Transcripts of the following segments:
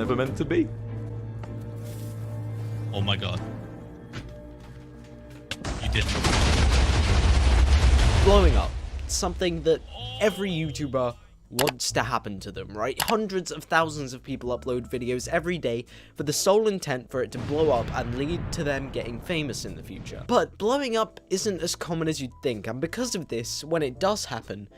never meant to be. Oh my god. You did. Blowing up. Something that every YouTuber wants to happen to them, right? Hundreds of thousands of people upload videos every day for the sole intent for it to blow up and lead to them getting famous in the future. But blowing up isn't as common as you'd think, and because of this, when it does happen,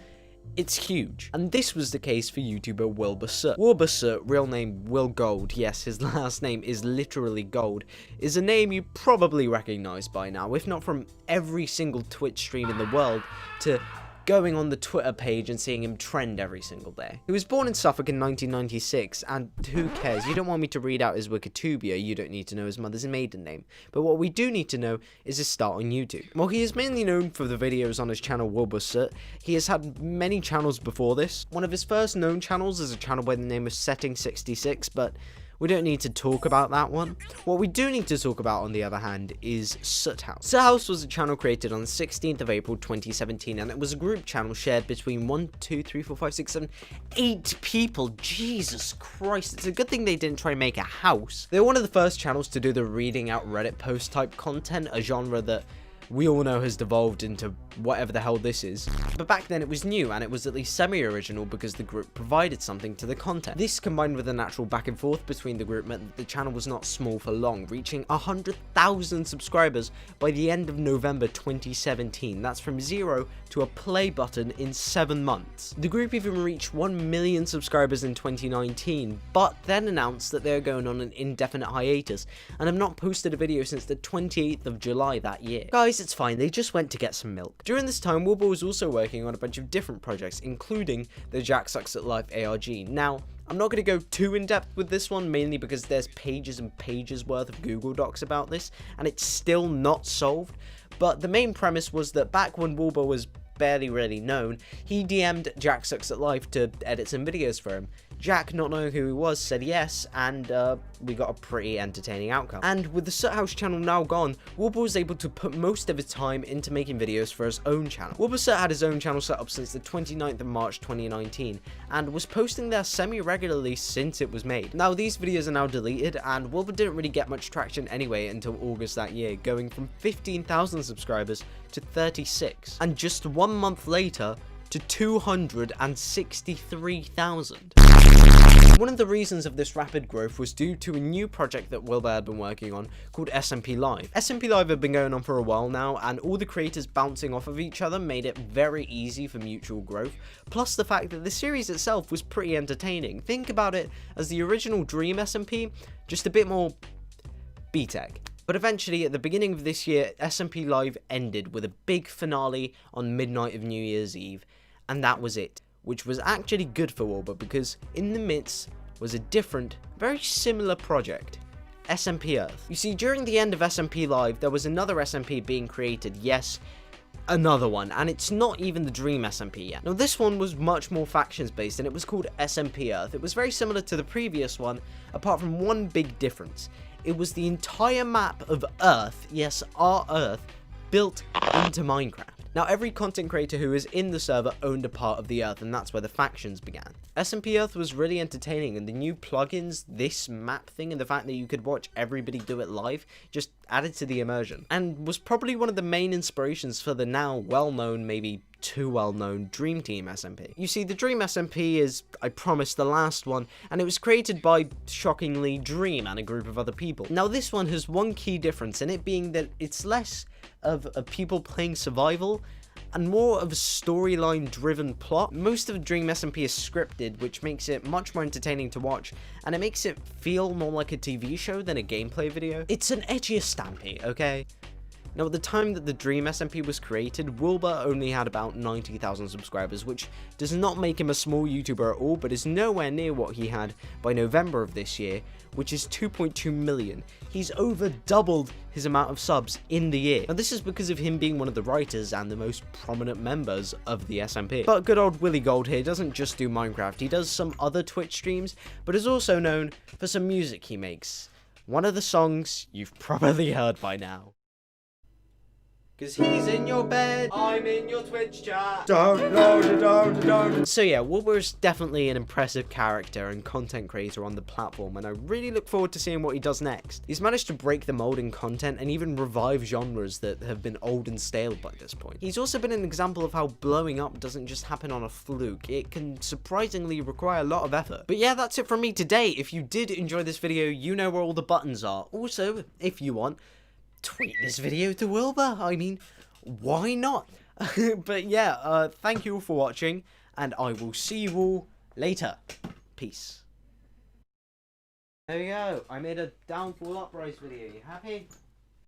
it's huge. And this was the case for YouTuber Wilbur Soot. Wilbur Soot, real name Will Gold, yes, his last name is literally Gold, is a name you probably recognize by now, if not from every single Twitch stream in the world to going on the Twitter page and seeing him trend every single day. He was born in Suffolk in 1996, and who cares? You don't want me to read out his Wikipedia, you don't need to know his mother's maiden name. But what we do need to know is his start on YouTube. While he is mainly known for the videos on his channel Wilbur Soot, he has had many channels before this. One of his first known channels is a channel by the name of Setting66, but we don't need to talk about that one. What we do need to talk about, on the other hand, is Soot House. Soot House was a channel created on the 16th of April 2017, and it was a group channel shared between 8 people. Jesus Christ, it's a good thing they didn't try and make a house. They were one of the first channels to do the reading out Reddit post type content, a genre that we all know has devolved into whatever the hell this is. But back then it was new, and it was at least semi-original because the group provided something to the content. This, combined with a natural back and forth between the group, meant that the channel was not small for long, reaching 100,000 subscribers by the end of November 2017. That's from 0 to a play button in 7 months. The group even reached 1 million subscribers in 2019, but then announced that they are going on an indefinite hiatus, and have not posted a video since the 28th of July that year. Guys, it's fine, they just went to get some milk. During this time, Wilbur was also working on a bunch of different projects, including the Jack Sucks at Life ARG. Now, I'm not going to go too in depth with this one, mainly because there's pages and pages worth of Google Docs about this, and it's still not solved. But the main premise was that back when Wilbur was barely really known, he DM'd Jack Sucks at Life to edit some videos for him. Jack, not knowing who he was, said yes, and we got a pretty entertaining outcome. And with the Soot House channel now gone, Wilbur was able to put most of his time into making videos for his own channel. Wilbur Soot had his own channel set up since the 29th of March 2019, and was posting there semi-regularly since it was made. Now, these videos are now deleted, and Wilbur didn't really get much traction anyway until August that year, going from 15,000 subscribers to 36, and just 1 month later to 263,000. One of the reasons of this rapid growth was due to a new project that Wilbur had been working on called SMP Live. SMP Live had been going on for a while now, and all the creators bouncing off of each other made it very easy for mutual growth, plus the fact that the series itself was pretty entertaining. Think about it as the original Dream SMP, just a bit more B-Tech. But eventually, at the beginning of this year, SMP Live ended with a big finale on midnight of New Year's Eve, and that was it. Which was actually good for Wilbur, because in the midst was a different, very similar project, SMP Earth. You see, during the end of SMP Live, there was another SMP being created, yes, another one, and it's not even the Dream SMP yet. Now, this one was much more factions based, and it was called SMP Earth. It was very similar to the previous one, apart from one big difference. It was the entire map of Earth, yes, our Earth, built into Minecraft. Now, every content creator who is in the server owned a part of the Earth, and that's where the factions began. SMP Earth was really entertaining, and the new plugins, this map thing, and the fact that you could watch everybody do it live just added to the immersion, and was probably one of the main inspirations for the now well-known, maybe too well-known, Dream Team SMP. You see, the Dream SMP is, I promise, the last one, and it was created by, shockingly, Dream and a group of other people. Now, this one has one key difference, in it being that it's less of a people playing survival and more of a storyline driven plot. Most of Dream SMP is scripted, which makes it much more entertaining to watch, and it makes it feel more like a TV show than a gameplay video. It's an edgier Stampy, okay? Now, at the time that the Dream SMP was created, Wilbur only had about 90,000 subscribers, which does not make him a small YouTuber at all, but is nowhere near what he had by November of this year, which is 2.2 million. He's over doubled his amount of subs in the year. Now, this is because of him being one of the writers and the most prominent members of the SMP. But good old Willie Gold here doesn't just do Minecraft, he does some other Twitch streams, but is also known for some music he makes. One of the songs you've probably heard by now. Cause he's in your bed, I'm in your Twitch chat. So yeah, Wilbur is definitely an impressive character and content creator on the platform, and I really look forward to seeing what he does next. He's managed to break the mold in content and even revive genres that have been old and stale by this point. He's also been an example of how blowing up doesn't just happen on a fluke, it can surprisingly require a lot of effort. But yeah, that's it from me today. If you did enjoy this video, you know where all the buttons are. Also, if you want, tweet this video to Wilbur. I mean, why not? But yeah, thank you all for watching, and I will see you all later. Peace. There we go. I made a downfall uprise video. You happy?